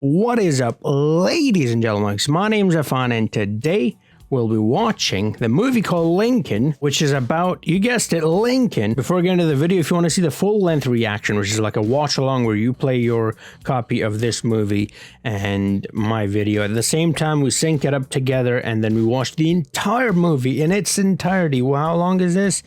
What is up, ladies and gentlemen? My name's Afan, and today we'll be watching the movie called Lincoln, which is about, you guessed it, Lincoln. Before we get into the video, if you want to see the full-length reaction, which is like a watch-along where you play your copy of this movie and my video, at the same time we sync it up together and then we watch the entire movie in its entirety. Well, how long is this?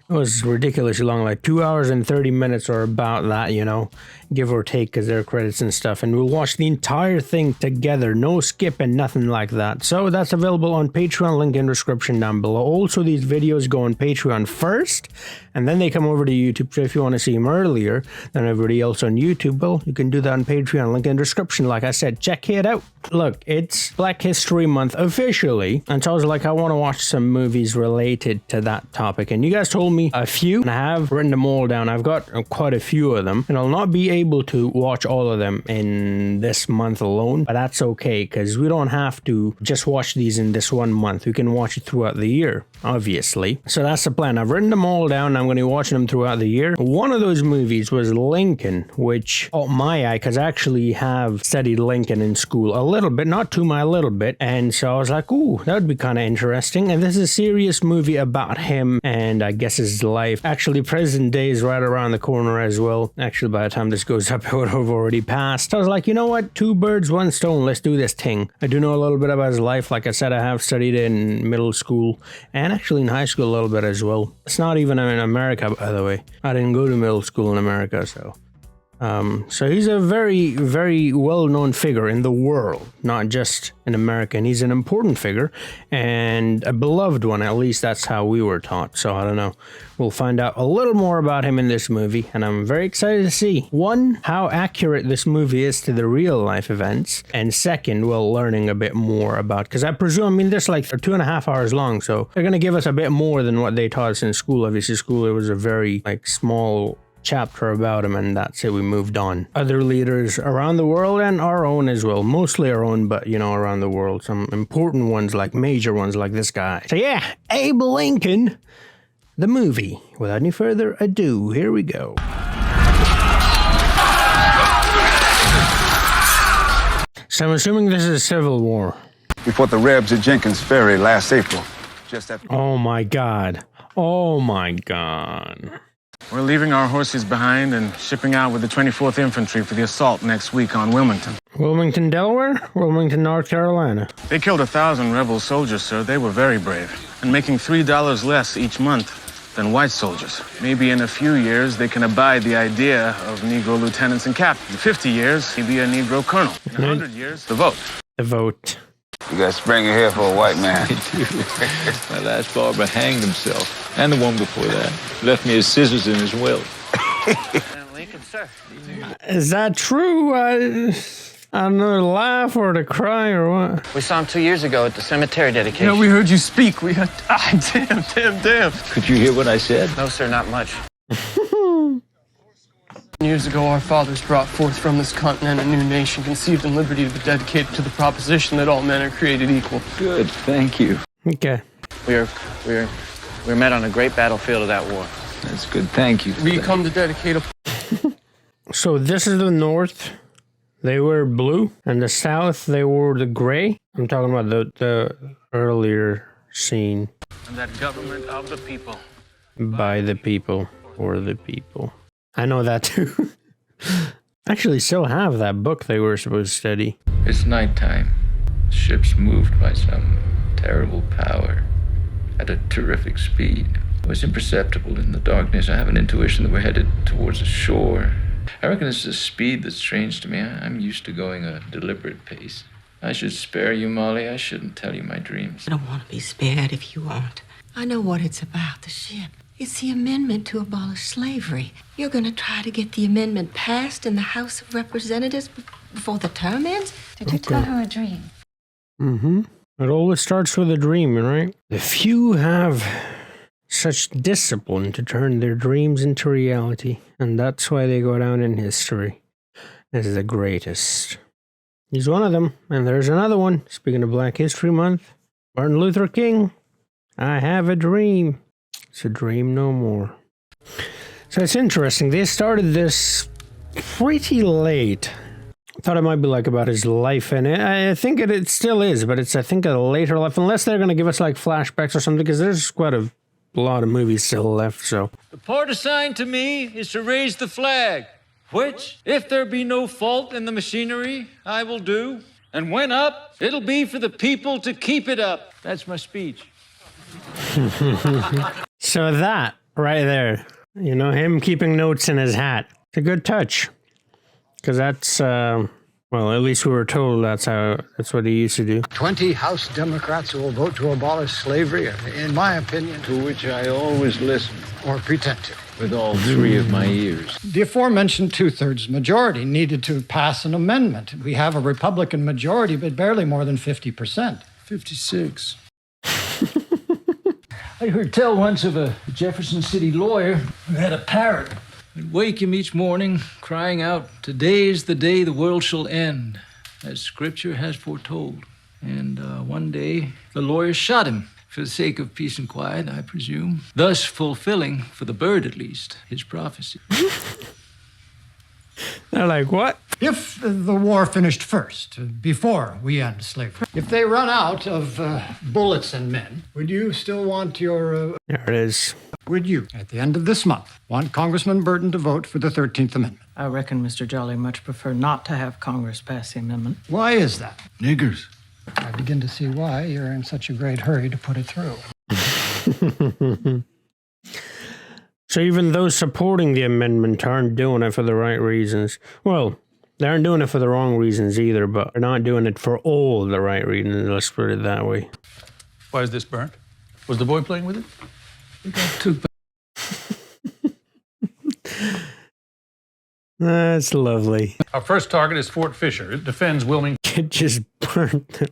It was ridiculously long, like 2 hours and 30 minutes or about that, you know, give or take, because there are credits and stuff. And we'll watch the entire thing together, no skip and nothing like that. So that's available on Patreon, link in description down below. Also, these videos go on Patreon first, and then they come over to YouTube. So if you want to see them earlier than everybody else on YouTube, well, you can do that on Patreon, link in description. Like I said, check it out. Look, it's Black History Month officially, and so I was like, I want to watch some movies related to that topic. And you guys told me a few, and I have written them all down. I've got quite a few of them, and I'll not be able to watch all of them in this month alone, but that's okay, because we don't have to just watch these in this one month. We can watch it throughout the year, obviously. So that's the plan. I've written them all down. I'm going to be watching them throughout the year. One of those movies was Lincoln, which caught my eye, because I actually have studied Lincoln in school a little bit, not too much, a little bit, and so I was like, ooh, that would be kind of interesting. And this is a serious movie about him and I guess his life. Actually, present day is right around the corner as well. Actually, by the time this goes up, it would have already passed. I was like, you know what, two birds, one stone, let's do this thing. I do know a little bit about his life. Like I said, I have studied it in middle school and actually in high school a little bit as well. It's not even in America, by the way. I didn't go to middle school in America, so he's a very, very well-known figure in the world, not just in America. And he's an important figure and a beloved one. At least that's how we were taught. So I don't know. We'll find out a little more about him in this movie, and I'm very excited to see, one, how accurate this movie is to the real life events, and second, well, learning a bit more about, because I presume, I mean, this like 2.5 hours long, so they're going to give us a bit more than what they taught us in school. Obviously, school, it was a very like small chapter about him, and that's it. We moved on. Other leaders around the world and our own as well, mostly our own, but you know, around the world, some important ones, like major ones, like this guy. So yeah, Abe Lincoln, the movie. Without any further ado, here we go. So I'm assuming this is a Civil War. We fought the Rebs at Jenkins Ferry last April. Just after. Oh my God. Oh my God. We're leaving our horses behind and shipping out with the 24th Infantry for the assault next week on Wilmington. Wilmington, Delaware? Wilmington, North Carolina. They killed 1,000 rebel soldiers, sir. They were very brave. And making $3 less each month than white soldiers. Maybe in a few years, they can abide the idea of Negro lieutenants and captains. In 50 years, maybe a Negro colonel. In 100 years, the vote. The vote. You got Springer here for a white man. My last barber hanged himself, and the one before that. Left me his scissors in his will. Lincoln, sir. Is that true? I don't know, to laugh or to cry or what? We saw him 2 years ago at the cemetery dedication. Yeah, we heard you speak. We had... damn. Could you hear what I said? No, sir, not much. Years ago, our fathers brought forth from this continent a new nation conceived in liberty to be dedicated to the proposition that all men are created equal. Good, thank you. Okay. We were met on a great battlefield of that war. That's good, thank you. We come to dedicate a... So this is the North. They were blue. And the South, they wore the gray. I'm talking about the earlier scene. And that government of the people. By the people, for the people. I know that too. Actually still have that book they were supposed to study. It's nighttime. Ships moved by some terrible power at a terrific speed. It was imperceptible in the darkness. I have an intuition that we're headed towards the shore. I reckon it's the speed that's strange to me. I'm used to going a deliberate pace. I should spare you, Molly. I shouldn't tell you my dreams. I don't want to be spared if you aren't. I know what it's about, the ship. It's the amendment to abolish slavery. You're going to try to get the amendment passed in the House of Representatives before the term ends? Did you tell her a dream? Mm-hmm. It always starts with a dream, right? The few have such discipline to turn their dreams into reality, and that's why they go down in history as the greatest. He's one of them, and there's another one. Speaking of Black History Month, Martin Luther King. I have a dream. It's a dream no more. So it's interesting. They started this pretty late. thought it might be like about his life, and I think it still is, but it's I think a later life, unless they're going to give us like flashbacks or something, because there's quite a lot of movies still left. So the part assigned to me is to raise the flag, which, if there be no fault in the machinery, I will do. And when up, it'll be for the people to keep it up. That's my speech. So that right there, you know, him keeping notes in his hat, it's a good touch. Because that's, well, at least we were told that's what he used to do. 20 House Democrats who will vote to abolish slavery, in my opinion. To which I always listen. Or pretend to. With all three of my ears. The aforementioned two-thirds majority needed to pass an amendment. We have a Republican majority, but barely more than 50%. 56. I heard tell once of a Jefferson City lawyer who had a parrot. I'd wake him each morning crying out, "Today is the day the world shall end, as Scripture has foretold." And one day, the lawyer shot him for the sake of peace and quiet, I presume, thus fulfilling, for the bird at least, his prophecy. They're like, what? If the war finished first, before we end slavery, if they run out of bullets and men, would you still want your... There it is. Would you, at the end of this month, want Congressman Burton to vote for the 13th Amendment? I reckon Mr. Jolly much prefer not to have Congress pass the amendment. Why is that? Niggers. I begin to see why you're in such a great hurry to put it through. So even those supporting the amendment aren't doing it for the right reasons. Well, they aren't doing it for the wrong reasons either, but they're not doing it for all the right reasons, let's put it that way. Why is this burnt? Was the boy playing with it? That's lovely. Our first target is Fort Fisher. It defends Wilmington. It just burnt the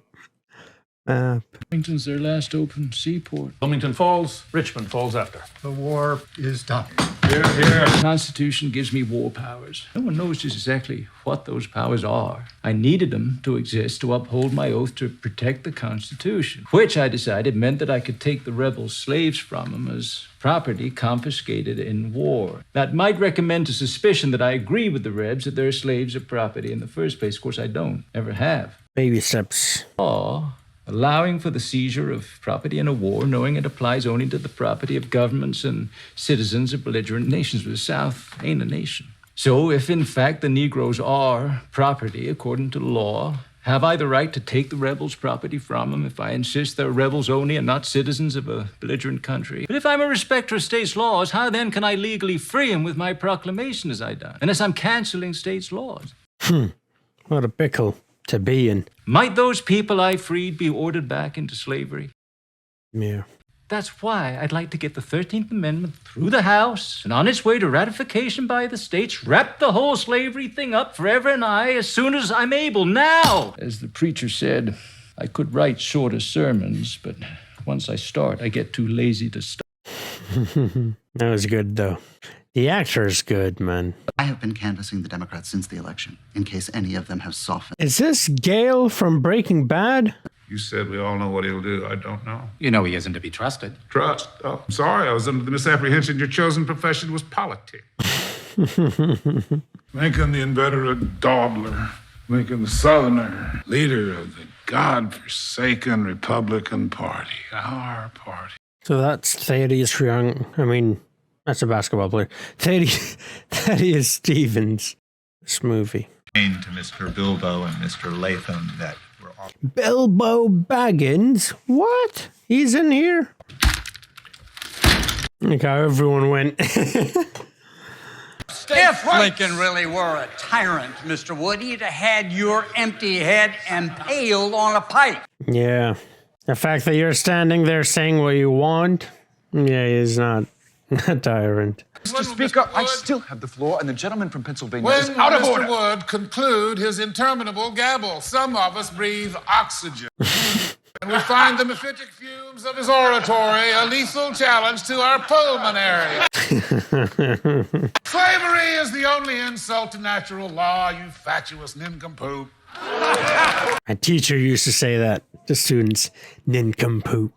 map. Wilmington's their last open seaport. Wilmington falls, Richmond falls after. The war is done. Here, here. The Constitution gives me war powers. No one knows just exactly what those powers are. I needed them to exist to uphold my oath to protect the Constitution, which I decided meant that I could take the rebels' slaves from them as property confiscated in war. That might recommend to suspicion that I agree with the Rebs that their slaves are property in the first place. Of course, I don't. Ever have. Baby steps. Law allowing for the seizure of property in a war, knowing it applies only to the property of governments and citizens of belligerent nations. But the South ain't a nation. So if in fact the Negroes are property according to law, have I the right to take the rebels' property from them if I insist they're rebels only and not citizens of a belligerent country? But if I'm a respecter of states' laws, how then can I legally free them with my proclamation as I done, unless I'm canceling states' laws? What a pickle to be in. Might those people I freed be ordered back into slavery? Yeah. That's why I'd like to get the 13th Amendment through the House and on its way to ratification by the states, wrap the whole slavery thing up forever and I as soon as I'm able now. As the preacher said, I could write shorter sermons, but once I start, I get too lazy to stop. That was good, though. The actor's good, man. I have been canvassing the Democrats since the election, in case any of them have softened. Is this Gale from Breaking Bad? You said we all know what he'll do. I don't know. You know he isn't to be trusted. Trust? Oh, I'm sorry. I was under the misapprehension your chosen profession was politics. Lincoln, the inveterate dawdler. Lincoln, the Southerner. Leader of the God-forsaken Republican Party. Our party. So that's Thaddeus Young. I mean, that's a basketball player. Thaddeus Stevens. This movie. To Mr. Bilbo and Mr. Latham that were all... Bilbo Baggins? What? He's in here? Look how everyone went. If Lincoln really were a tyrant, Mr. Wood, he'd have had your empty head impaled on a pike. Yeah. The fact that you're standing there saying what you want, yeah, he's not a tyrant. Mr. Speaker, I still have the floor, and the gentleman from Pennsylvania When is out of order. Mr. Wood conclude his interminable gabble, some of us breathe oxygen. And we find the mephitic fumes of his oratory a lethal challenge to our pulmonary. Slavery is the only insult to natural law, you fatuous nincompoop. A teacher used to say that to students. Nincompoop.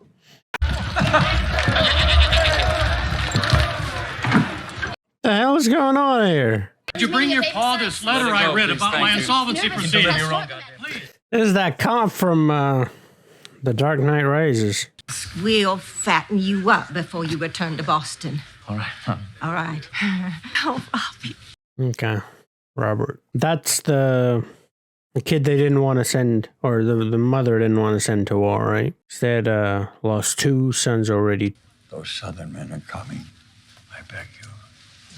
The hell is going on here? Did you bring your pa this letter I read about my insolvency proceedings? This is that cop from The Dark Knight Rises. We'll fatten you up before you return to Boston. All right, hon. All right. Oh, I'll be... Okay, Robert. That's the kid they didn't want to send, or the mother didn't want to send to war, right? Said lost 2 sons already. Those southern men are coming. I beg you,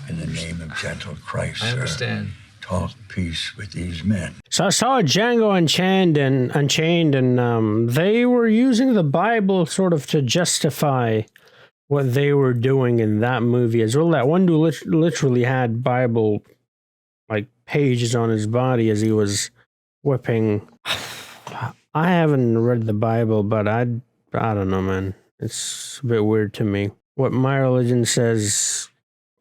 in the name of gentle Christ, I understand. Sir, talk peace with these men. So I saw Django Unchained and they were using the Bible sort of to justify what they were doing in that movie as well. That one dude literally had Bible like pages on his body as he was whipping. I haven't read the Bible, but I don't know, man. It's a bit weird to me. What my religion says,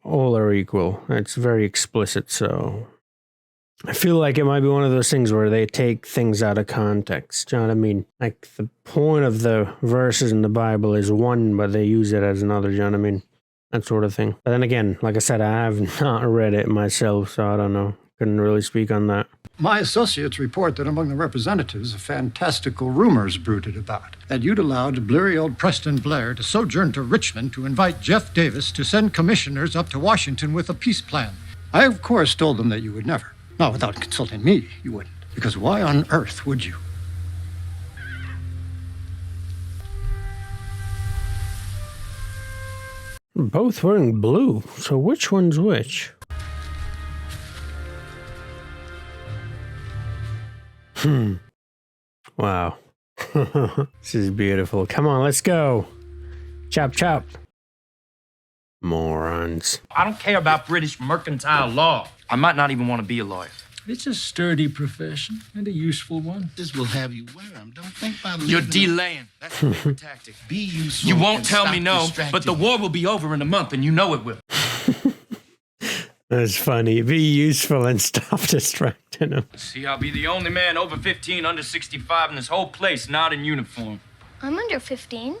all are equal. It's very explicit, so I feel like it might be one of those things where they take things out of context. Do you know what I mean? Like the point of the verses in the Bible is one, but they use it as another. Do you know what I mean? That sort of thing. But then again, like I said, I have not read it myself, so I don't know. Couldn't really speak on that. My associates report that among the representatives, fantastical rumors brooded about. That you'd allowed bleary old Preston Blair to sojourn to Richmond to invite Jeff Davis to send commissioners up to Washington with a peace plan. I, of course, told them that you would never. Not without consulting me, you wouldn't. Because why on earth would you? Both wearing blue, so which one's which? Wow. This is beautiful. Come on, let's go. Chop, chop. Morons. I don't care about British mercantile law. I might not even want to be a lawyer. It's a sturdy profession and a useful one. This will have you wear them. Don't think about You're leaving them. delaying. That's a favorite tactic. Be useful. You won't and tell stop me no, distracting. but the war will be over in a month, and you know it will. That's funny. Be useful and stop distracting him. See, I'll be the only man over 15, under 65 in this whole place not in uniform. I'm under 15.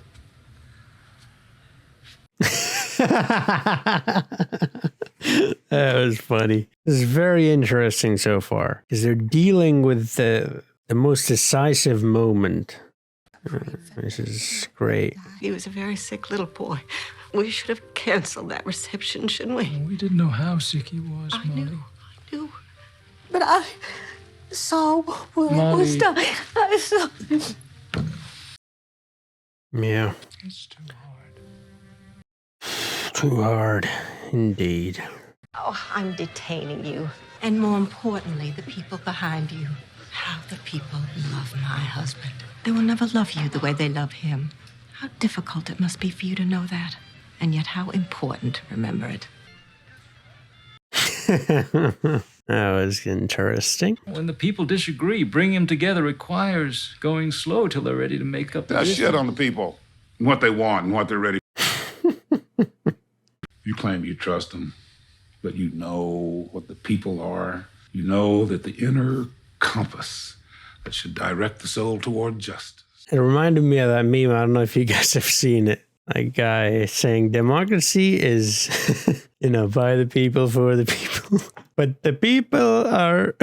That was funny. This is very interesting so far because they're dealing with the most decisive moment. This is great. He was a very sick little boy. We should have canceled that reception, shouldn't we? We didn't know how sick he was, Molly. I knew. But I saw what was done. I saw. Yeah. It's too hard. Too hard, indeed. Oh, I'm detaining you. And more importantly, the people behind you. How the people love my husband. They will never love you the way they love him. How difficult it must be for you to know that. And yet how important to remember it. That was interesting. When the people disagree, bringing them together requires going slow till they're ready to make up the Now difference. shit on the people, and what they want and what they're ready. You claim you trust them, but you know what the people are. You know that the inner compass that should direct the soul toward justice. It reminded me of that meme. I don't know if you guys have seen it. A guy saying democracy is, by the people, for the people. But the people are...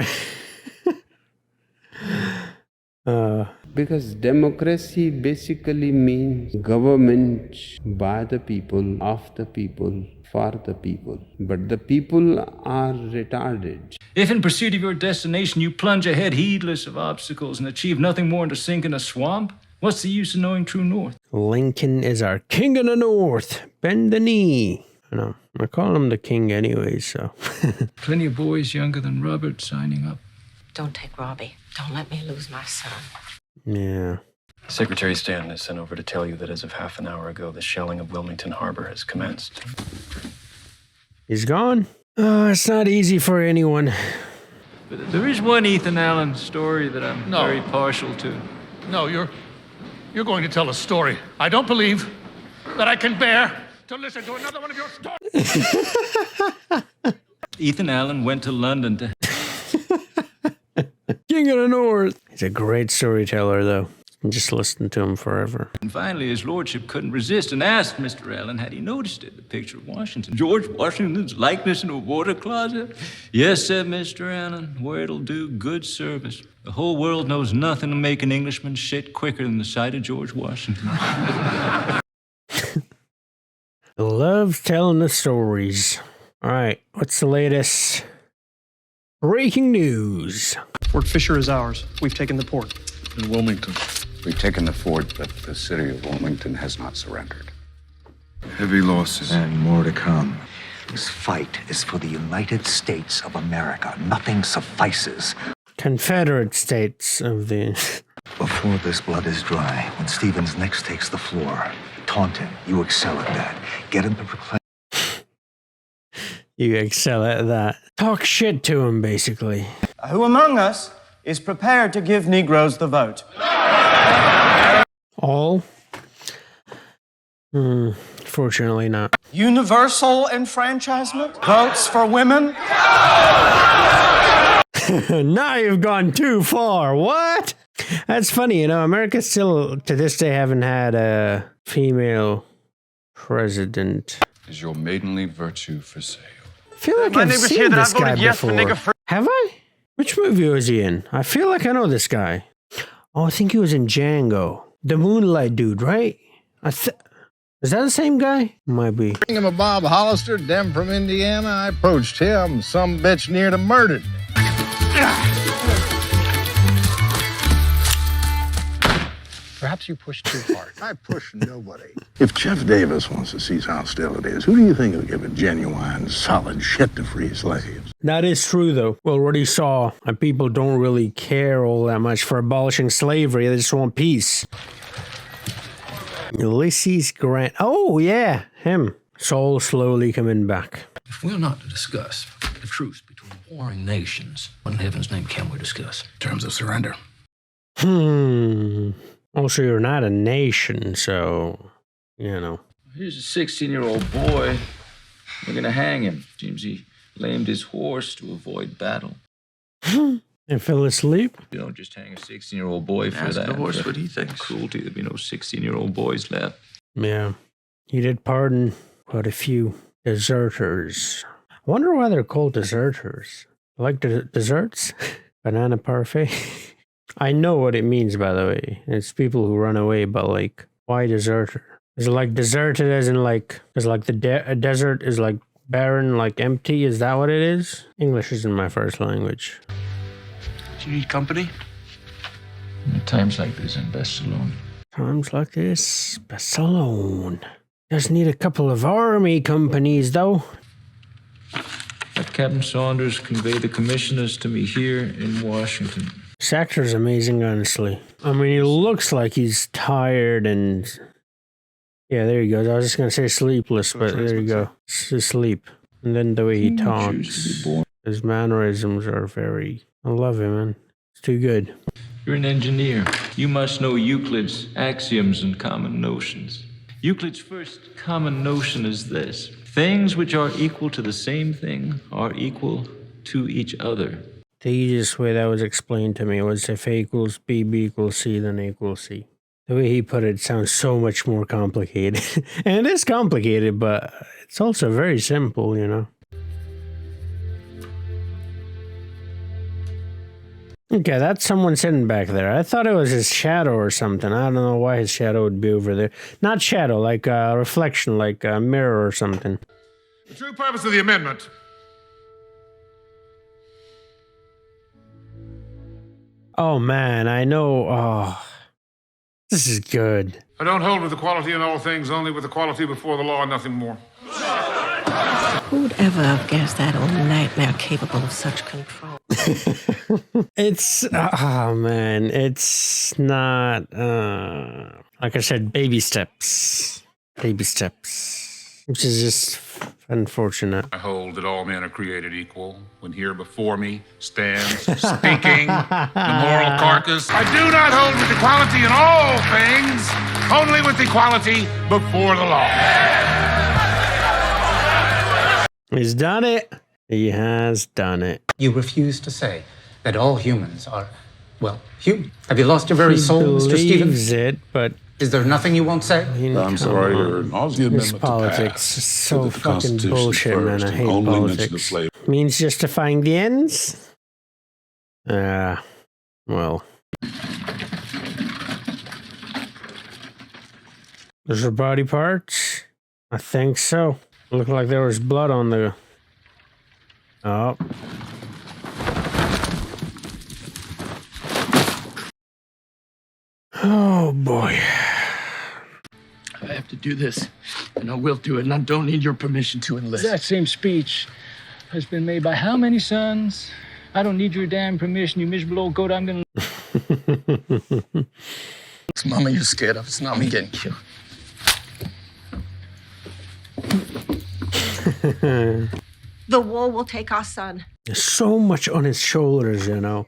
Because democracy basically means government by the people, of the people, for the people. But the people are retarded. If in pursuit of your destination you plunge ahead heedless of obstacles and achieve nothing more than to sink in a swamp, what's the use of knowing true north? Lincoln is our king of the north. Bend the knee. I know. I call him the king anyway, so. Plenty of boys younger than Robert signing up. Don't take Robbie. Don't let me lose my son. Yeah. Secretary Stanton is sent over to tell you that as of half an hour ago, the shelling of Wilmington Harbor has commenced. He's gone? Oh, it's not easy for anyone. But there is one Ethan Allen story that I'm very partial to. No, you're going to tell a story. I don't believe that I can bear to listen to another one of your stories. Ethan Allen went to London to... King of the North. He's a great storyteller, though. and just listen to him forever. And finally, his lordship couldn't resist and asked Mr. Allen had he noticed it, the picture of Washington. George Washington's likeness in a water closet? Yes, said Mr. Allen, where it'll do good service. The whole world knows nothing to make an Englishman shit quicker than the sight of George Washington. Love telling the stories. All right, what's the latest breaking news? Fort Fisher is ours. We've taken the port. In Wilmington. We've taken the fort, but the city of Wilmington has not surrendered. Heavy losses. And more to come. This fight is for the United States of America. Nothing suffices. Confederate States of the... Before this blood is dry, when Stevens next takes the floor, taunt him. You excel at that. Get him to proclaim... You excel at that. Talk shit to him, basically. Who among us is prepared to give Negroes the vote? All? Fortunately not. Universal enfranchisement? Votes for women? Now you've gone too far. What? That's funny, you know, America still, to this day, haven't had a female president. Is your maidenly virtue for sale? I feel like I've seen this guy before. Have I? Which movie was he in? I feel like I know this guy. Oh, I think he was in Django. The Moonlight dude, right? Is that the same guy? Might be. Bring him a Bob Hollister, dem from Indiana. I approached him. Some bitch near to murdered me. Perhaps you pushed too hard. I pushed nobody. If Jeff Davis wants to cease hostilities, who do you think will give a genuine, solid shit to free slaves? That is true, though. We already saw that people don't really care all that much for abolishing slavery. They just want peace. Ulysses Grant. Oh, yeah, him. Soul slowly coming back. If we're not to discuss the truce between warring nations, what in heaven's name can we discuss? Terms of surrender. Also, you're not a nation, so, you know. Here's a 16-year-old boy. We're gonna hang him. Seems he lamed his horse to avoid battle. And fell asleep? You don't just hang a 16-year-old boy for Ask that. the horse what he thinks. Cruelty, there'd be no 16-year-old boys left. Yeah. He did pardon quite a few deserters. I wonder why they're called deserters. Like desserts? Banana parfait? I know what it means, by the way. It's people who run away, but like, why deserter? Is it like deserted as in like, is like the desert is like barren, like empty? Is that what it is? English isn't my first language. Do you need company? At times like this, I'm best alone. Times like this, best alone. Just need a couple of army companies, though. Let Captain Saunders convey the commissioners to me here in Washington. This actor's amazing, honestly. I mean, he looks like he's tired and... Yeah, there he goes. I was just going to say sleepless, but there you go. Sleep. And then the way he talks. His mannerisms are very... I love him, man. It's too good. You're an engineer. You must know Euclid's axioms and common notions. Euclid's first common notion is this. Things which are equal to the same thing are equal to each other. The easiest way that was explained to me was if A equals B, B equals C, then A equals C. The way he put it sounds so much more complicated. And it is complicated, but it's also very simple, you know. Okay, that's someone sitting back there. I thought it was his shadow or something. I don't know why his shadow would be over there. Not shadow, like a reflection, like a mirror or something. The true purpose of the amendment. Oh, man, I know. Oh, this is good. I don't hold with equality in all things, only with equality before the law and nothing more. Who'd ever have guessed that old nightmare capable of such control? It's, oh man, it's not, like I said, baby steps. Baby steps. Which is just unfortunate. I hold that all men are created equal when here before me stands, speaking, the moral carcass. I do not hold with equality in all things, only with equality before the law. He's done it. He has done it. You refuse to say that all humans are well, human. Have you lost your very He soul, Mr. believes Stevens? it, but is there nothing you won't say? I'm sorry, Your Honor. This politics is so fucking bullshit, man. I hate politics. Means justifying the ends? Well. Those are body parts? I think so. Looked like there was blood on the... Oh. Oh, boy. I have to do this, and I will do it, and I don't need your permission to enlist. That same speech has been made by how many sons? I don't need your damn permission, you miserable old goat. I'm gonna... It's Mama you're scared of. It's not me getting killed. The war will take our son. There's so much on his shoulders, you know.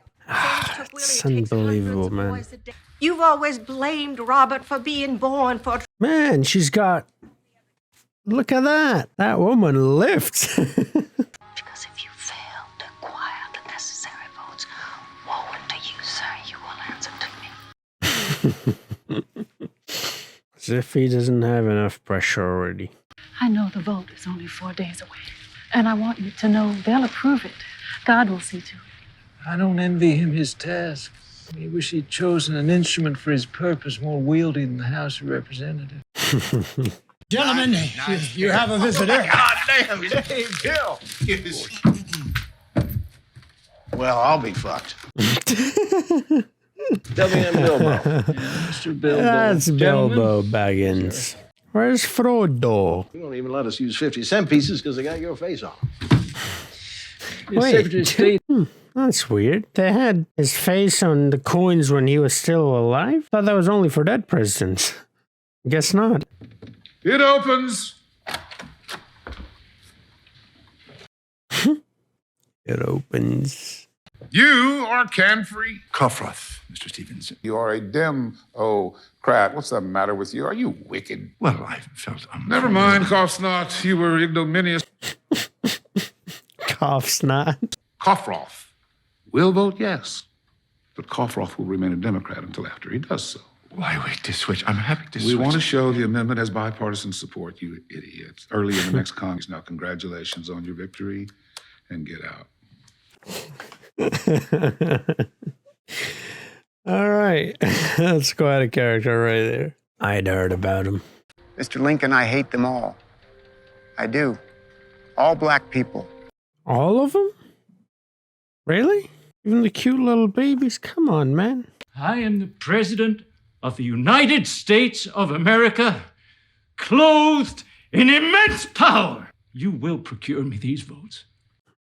It's unbelievable, man. You've always blamed Robert for being born for... Man, she's got... Look at that. That woman lifts. Because if you fail to acquire the necessary votes, woe unto you, sir. You will answer to me. As if he doesn't have enough pressure already. I know the vote is only 4 days away, and I want you to know they'll approve it. God will see to it. I don't envy him his task. I wish he'd chosen an instrument for his purpose more wieldy than the House of Representatives. Gentlemen, you have a visitor. God damn, hey, Bill. Well, I'll be fucked. W.M. Bilbo. Mr. Bilbo. That's Bilbo Baggins. Where's Frodo? You won't even let us use 50-cent pieces because they got your face on. Wait, that's weird. They had his face on the coins when he was still alive? Thought that was only for dead presidents. Guess not. It opens. It opens. You are can-free. Cough-rough, Mr. Stevens. You are a Democrat. What's the matter with you? Are you wicked? Well, I felt... Never mind, cough snot. You were ignominious. Cough snot. Cough-roth will vote yes, but Cough-roth will remain a Democrat until after he does so. Why wait to switch? I'm happy to switch. We want to show the amendment has bipartisan support, you idiots. Early in the next Congress. Now, congratulations on your victory, and get out. All right. That's quite a character right there. I'd heard about him. Mr. Lincoln, I hate them all. I do. All black people. All of them? Really? Even the cute little babies? Come on, man. I am the President of the United States of America, clothed in immense power. You will procure me these votes.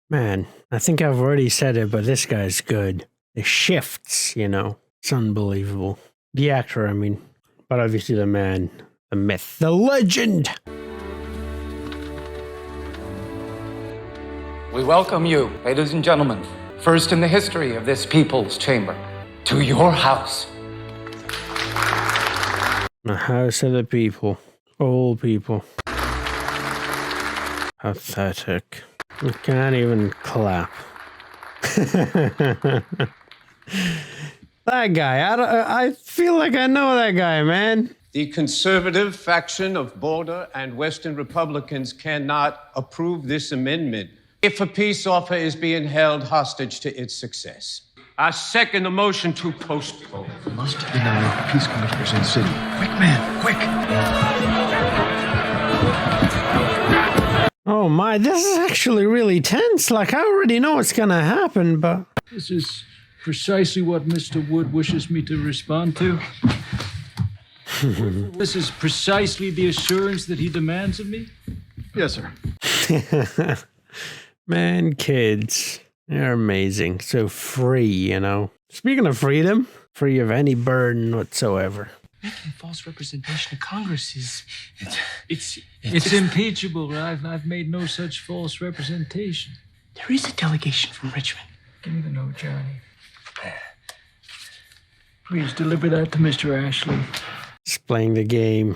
Man, I think I've already said it, but this guy's good. The shifts, you know. It's unbelievable. The actor, I mean. But obviously the man, the myth, the legend. We welcome you, ladies and gentlemen, first in the history of this people's chamber, to your house. The house of the people. All people. Pathetic. You can't even clap. That guy, I feel like I know that guy, man. The conservative faction of border and Western Republicans cannot approve this amendment if a peace offer is being held hostage to its success. I second the motion to postpone. Must deny peace commissioners in the city. Quick, man, quick! Oh my, this is actually really tense. Like, I already know what's gonna happen, but... This is precisely what Mr. Wood wishes me to respond to. This is precisely the assurance that he demands of me? Yes, sir. Man, kids, they're amazing. So free, you know. Speaking of freedom, free of any burden whatsoever. Making false representation of Congress is... It's impeachable. I've made no such false representation. There is a delegation from Richmond. Give me the note, Johnny. Please deliver that to Mr. Ashley. Just playing the game.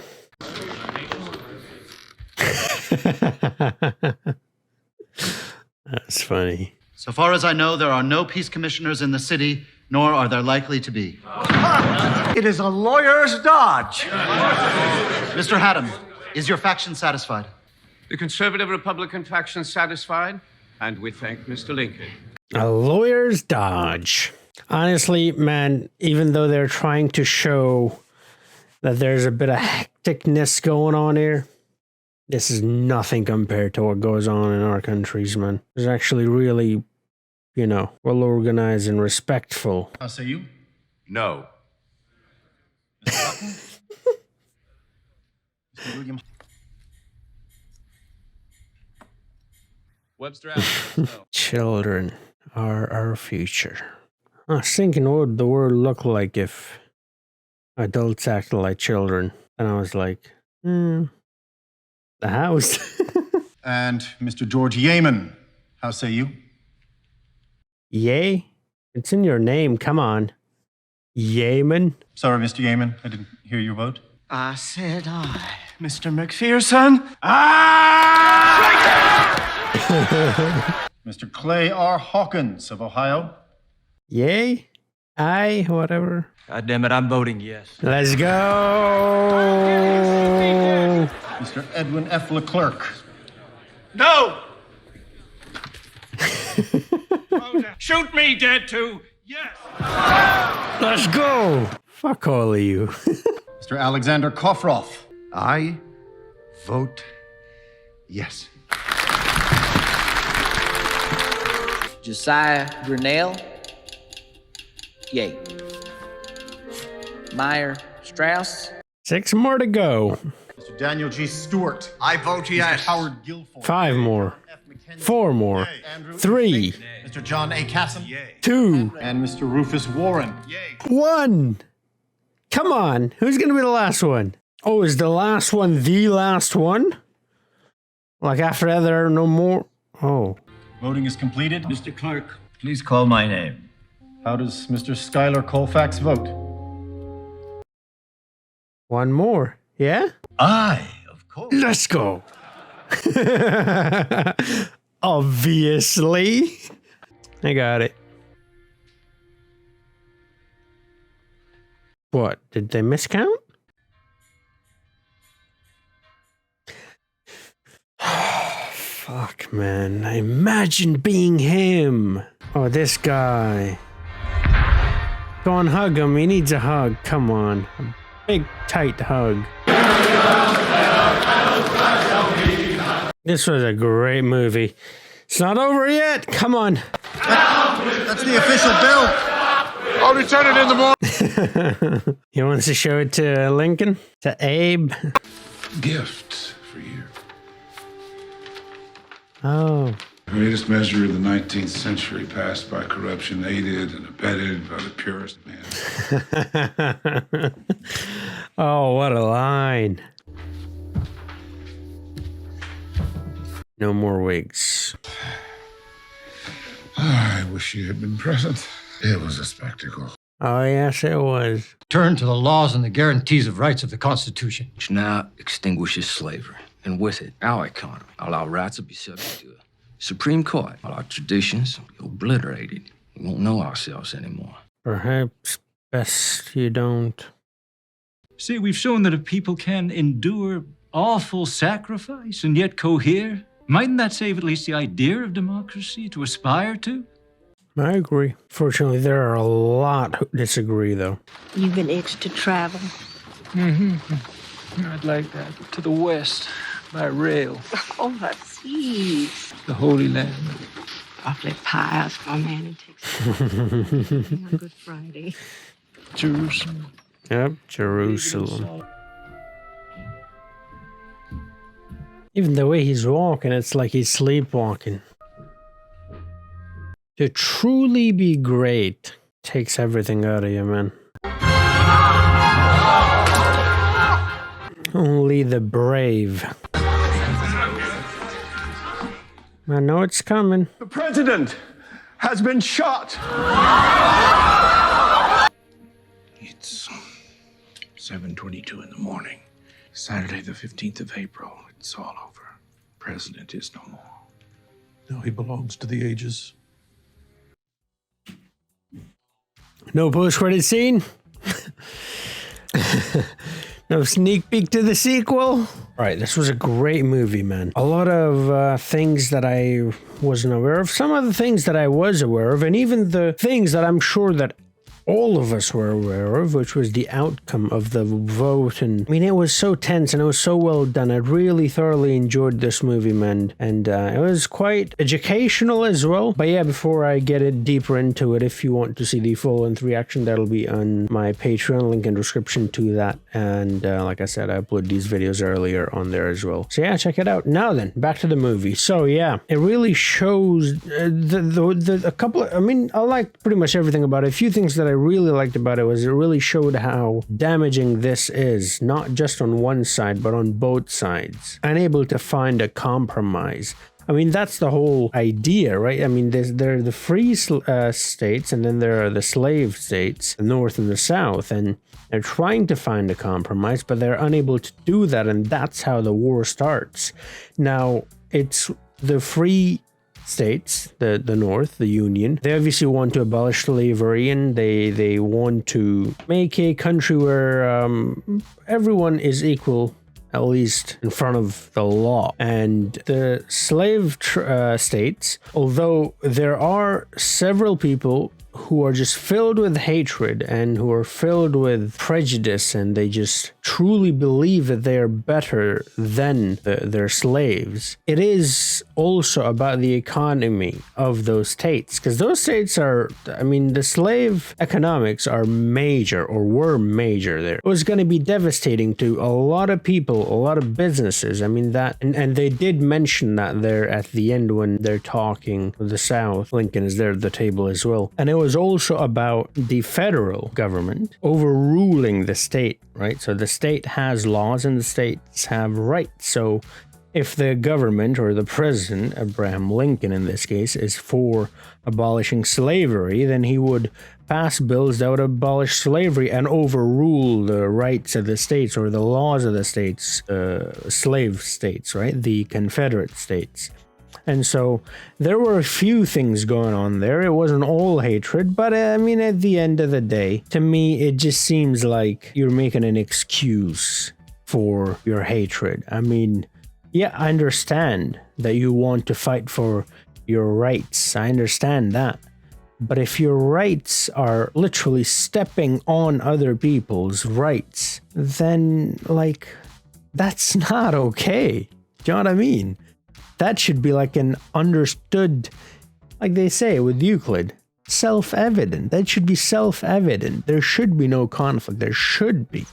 That's funny. So far as I know, there are no peace commissioners in the city, nor are there likely to be. It is a lawyer's dodge. Mr. Hyaden, is your faction satisfied? The conservative Republican faction satisfied, and we thank Mr. Lincoln. A lawyer's dodge. Honestly, man, even though they're trying to show that there's a bit of hecticness going on here, this is nothing compared to what goes on in our countries, man. It's actually really, you know, well organized and respectful. How say you? No. Mr. Button? Mr. William? Webster out. Children are our future. I was thinking what would the world look like if adults acted like children. And I was like, the house. And Mr. George Yeaman, how say you? Yay? It's in your name, come on. Yeaman? Sorry, Mr. Yeaman, I didn't hear your vote. I said I, Mr. McPherson. Mr. Clay R. Hawkins of Ohio. Yay? Aye, whatever. God damn it, I'm voting yes. Let's go! Mr. Edwin F. Leclerc. No! Shoot me dead too. Yes. Let's go! Fuck all of you. Mr. Alexander Kofroff. I vote yes. Josiah Grinnell. Yay. Meyer Strauss. 6 more to go. Mr. Daniel G. Stewart. I vote yes. Mr. Howard Guilford. 5 more. 4 more. 3. Mr. John A. Casson. 2. And Mr. Rufus Warren. 1. Come on. Who's going to be the last one? Oh, is the last one the last one? Like after that there are no more? Oh. Voting is completed. Mr. Clerk, please call my name. How does Mr. Schuyler Colfax vote? 1 more. Yeah? Aye, of course. Let's go. Obviously. I got it. What? Did they miscount? Fuck, man. Imagine being him. Oh, this guy. Go on, hug him. He needs a hug. Come on. A big, tight hug. This was a great movie. It's not over yet. Come on. That's the official bill. I'll return it in the morning. He wants to show it to Lincoln? To Abe? Gift for you. Oh. The greatest measure of the 19th century, passed by corruption, aided and abetted by the purest man. Oh, what a line. No more wigs. I wish you had been present. It was a spectacle. Oh, yes, it was. Turn to the laws and the guarantees of rights of the Constitution. Which now extinguishes slavery. And with it, our economy. All our rights will be subject to a Supreme Court. All our traditions will be obliterated. We won't know ourselves anymore. Perhaps best you don't. See, we've shown that if people can endure awful sacrifice and yet cohere, mightn't that save at least the idea of democracy to aspire to? I agree. Fortunately, there are a lot who disagree, though. You've been itched to travel. Mm-hmm. I'd like that. To the west, by rail. Oh, I see. The Holy Land. Awfully pious for a man who takes on Good Friday. Jerusalem. Yep, Jerusalem. Even the way he's walking, it's like he's sleepwalking. To truly be great takes everything out of you, man. Only the brave. I know it's coming. The president has been shot. It's 7:22 in the morning. Saturday, the 15th of April. It's all over. President is no more. No, he belongs to the ages. No post-credit scene? No sneak peek to the sequel? All right, this was a great movie, man. A lot of things that I wasn't aware of, some of the things that I was aware of, and even the things that I'm sure that all of us were aware of, which was the outcome of the vote. And I mean, it was so tense and it was so well done. I really thoroughly enjoyed this movie, man. And it was quite educational as well. But yeah, before I get it deeper into it, if you want to see the full-length reaction, that'll be on my Patreon, link in description to that. And like I said, I upload these videos earlier on there as well. So yeah, check it out. Now then, back to the movie. So yeah, it really shows a couple of, I mean, I liked pretty much everything about it. A few things that I really liked about it was it really showed how damaging this is, not just on one side, but on both sides. Unable to find a compromise. I mean, that's the whole idea, right? I mean, there are the free states, and then there are the slave states, the North and the South, and they're trying to find a compromise, but they're unable to do that, and that's how the war starts. Now, it's the free states, the North, the Union, they obviously want to abolish slavery, and they want to make a country where everyone is equal, at least in front of the law. And the slave states, although there are several people who are just filled with hatred and who are filled with prejudice, and they just truly believe that they are better than their slaves. It is also about the economy of those states, because those states are, I mean, the slave economics are major, or were major there. It was going to be devastating to a lot of people, a lot of businesses. I mean, that, and they did mention that there at the end when they're talking with the South. Lincoln is there at the table as well. And it was also about the federal government overruling the state, right? So the state has laws and the states have rights. So if the government, or the president, Abraham Lincoln in this case, is for abolishing slavery, then he would pass bills that would abolish slavery and overrule the rights of the states, or the laws of the states, slave states, right? The Confederate states. And so there were a few things going on there. It wasn't all hatred, but I mean, at the end of the day, to me, it just seems like you're making an excuse for your hatred. I mean, yeah, I understand that you want to fight for your rights. I understand that. But if your rights are literally stepping on other people's rights, then, like, that's not okay. Do you know what I mean? That should be like an understood, like they say with Euclid, self-evident. That should be self-evident. There should be no conflict. There should be.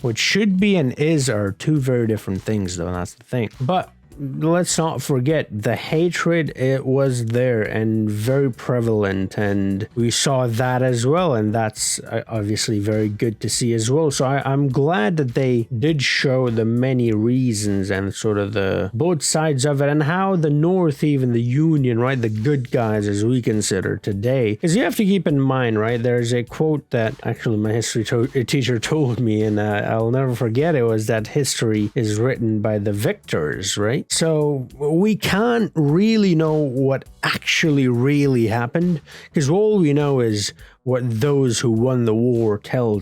What should be and is are two very different things, though. That's the thing. But let's not forget the hatred. It was there and very prevalent, and we saw that as well, and that's obviously very good to see as well. So I'm glad that they did show the many reasons and sort of the both sides of it, and how the North, even the Union, right, the good guys as we consider today, because you have to keep in mind, right, there's a quote that actually my history teacher told me, and I'll never forget it, was that history is written by the victors, right? So we can't really know what actually really happened, because all we know is what those who won the war tell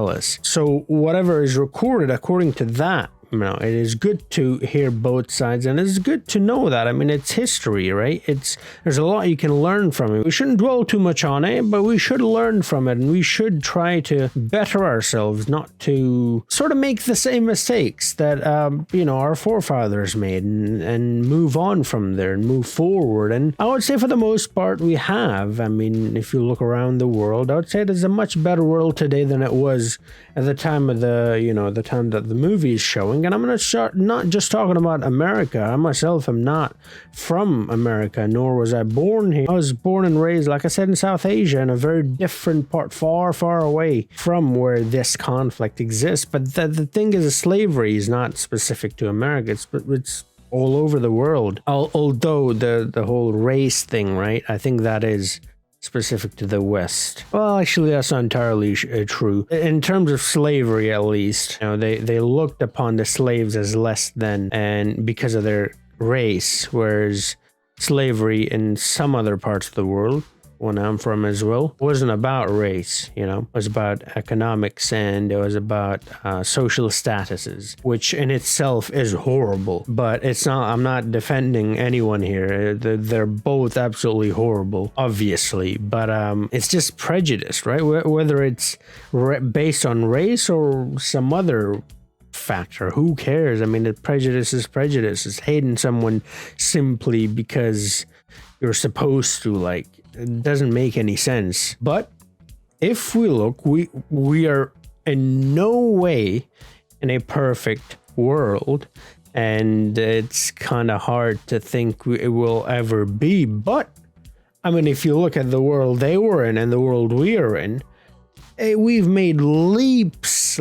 us. So whatever is recorded according to that, you know, it is good to hear both sides, and it's good to know that. I mean, it's history, right? There's a lot you can learn from it. We shouldn't dwell too much on it, but we should learn from it, and we should try to better ourselves, not to sort of make the same mistakes that, you know, our forefathers made, and move on from there and move forward. And I would say for the most part we have. I mean, if you look around the world, I would say there's a much better world today than it was at the time of the time that the movie is showing. And I'm going to start not just talking about America. I myself am not from America, nor was I born here. I was born and raised, like I said, in South Asia, in a very different part, far, far away from where this conflict exists. But the thing is, slavery is not specific to America. It's all over the world. Although the whole race thing, right? I think that is specific to the West. Well, actually, that's not entirely true. In terms of slavery, at least, you know, they looked upon the slaves as less than, and because of their race, whereas slavery in some other parts of the world when I'm from as well. It wasn't about race, you know. It was about economics, and it was about social statuses, which in itself is horrible. But it's not. I'm not defending anyone here. They're both absolutely horrible, obviously. But it's just prejudice, right? Whether it's based on race or some other factor, who cares? I mean, the prejudice is prejudice. It's hating someone simply because you're supposed to, like, it doesn't make any sense. But if we look, we are in no way in a perfect world, and it's kind of hard to think it will ever be. But I mean, if you look at the world they were in and the world we are in, we've made leaps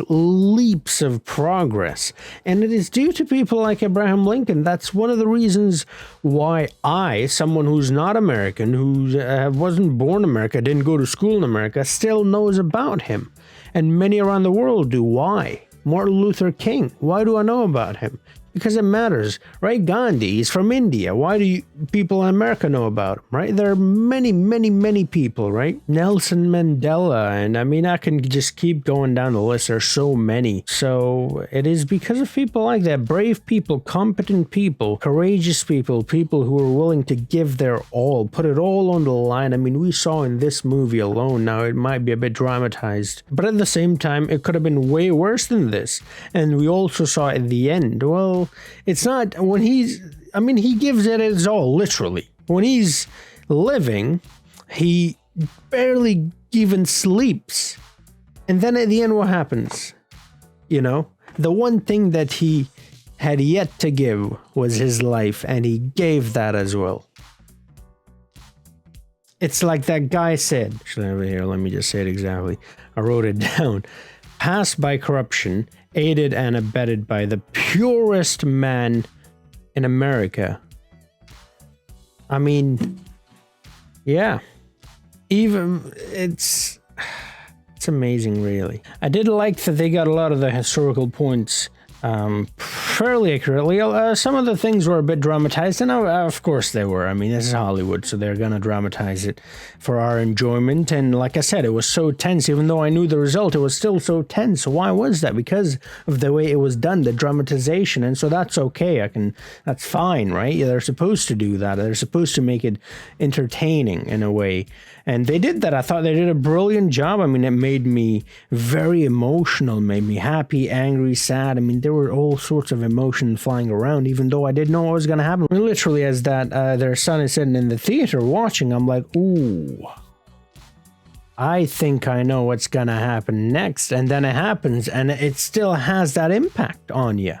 of progress, and it is due to people like Abraham Lincoln. That's one of the reasons why I, someone who's not American, who wasn't born in America, didn't go to school in America, still knows about him, and many around the world do. Why? Martin Luther King. Why do I know about him? Because it matters, right? Gandhi, he's from India. Why do people in America know about him, right? There are many people, right? Nelson Mandela, and I mean, I can just keep going down the list. There's so many. So it is because of people like that, brave people, competent people, courageous people, people who are willing to give their all, put it all on the line. I mean, we saw in this movie alone, now it might be a bit dramatized, but at the same time, it could have been way worse than this. And we also saw at the end, well, it's not when he gives it his all, literally. When he's living, he barely even sleeps. And then at the end, what happens? You know, the one thing that he had yet to give was his life, and he gave that as well. It's like that guy said, actually over here, let me just say it exactly. I wrote it down. Passed by corruption, aided and abetted by the purest man in America. I mean, yeah. Even, it's amazing, really. I did like that they got a lot of the historical points fairly accurately. Some of the things were a bit dramatized, and of course they were. I mean, this is Hollywood, so they're gonna dramatize it for our enjoyment. And like I said, it was so tense. Even though I knew the result, it was still so tense. Why was that? Because of the way it was done, the dramatization. And so that's okay. That's fine, right? They're supposed to do that. They're supposed to make it entertaining in a way. And they did that. I thought they did a brilliant job. I mean, it made me very emotional, made me happy, angry, sad. I mean, there were all sorts of emotions flying around, even though I didn't know what was going to happen. I mean, literally, as that their son is sitting in the theater watching, I'm like, ooh, I think I know what's going to happen next. And then it happens, and it still has that impact on you.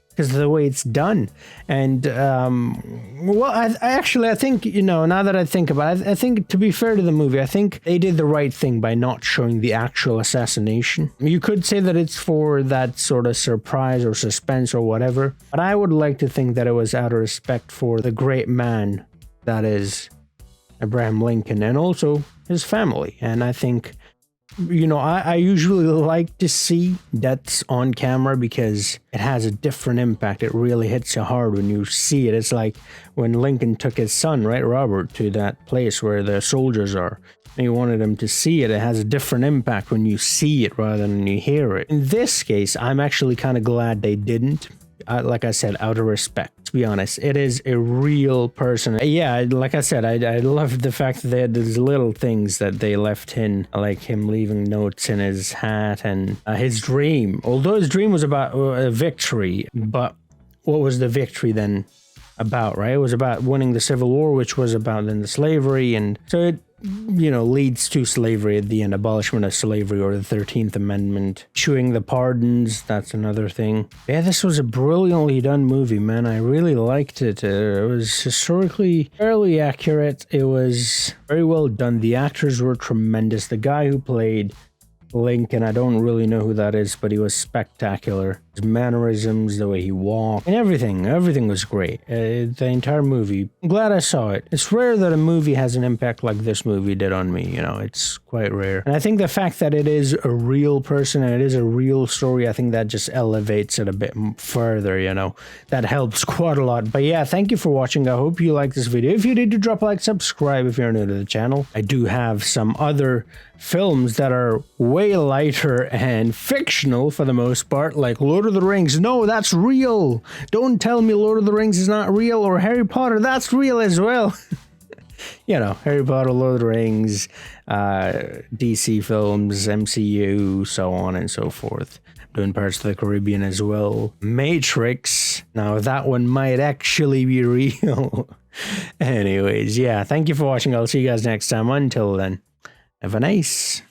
Because of the way it's done. And, well, I think, you know, now that I think about it, I think, to be fair to the movie, I think they did the right thing by not showing the actual assassination. You could say that it's for that sort of surprise or suspense or whatever, but I would like to think that it was out of respect for the great man that is Abraham Lincoln, and also his family. And I think, you know, I usually like to see deaths on camera because it has a different impact. It really hits you hard when you see it. It's like when Lincoln took his son, right, Robert, to that place where the soldiers are. And he wanted him to see it. It has a different impact when you see it rather than you hear it. In this case, I'm actually kind of glad they didn't. Like I said, out of respect, to be honest. It is a real person. Yeah, like I said, I loved the fact that they had these little things that they left in, like him leaving notes in his hat and his dream. Although his dream was about a victory, but what was the victory then about, right? It was about winning the Civil War, which was about then the slavery. And so it, you know, leads to slavery at the end, abolishment of slavery, or the 13th Amendment, issuing the pardons. That's another thing. Yeah, this was a brilliantly done movie, man. I really liked it. It was historically fairly accurate. It was very well done. The actors were tremendous. The guy who played Lincoln, I don't really know who that is, but he was spectacular. His mannerisms, the way he walked, and everything was great. The entire movie, I'm glad I saw it. It's rare that a movie has an impact like this movie did on me, you know, it's quite rare. And I think the fact that it is a real person and it is a real story, I think that just elevates it a bit further, you know. That helps quite a lot. But yeah, thank you for watching. I hope you liked this video. If you did, do drop a like, subscribe if you're new to the channel. I do have some other films that are way lighter and fictional for the most part, like Lord of the Rings. No, that's real. Don't tell me Lord of the Rings is not real, or Harry Potter, that's real as well. You know, Harry Potter, Lord of the Rings, DC films, MCU, so on and so forth. Doing Parts of the Caribbean as well. Matrix, now that one might actually be real. Anyways, yeah, thank you for watching. I'll see you guys next time. Until then, have a nice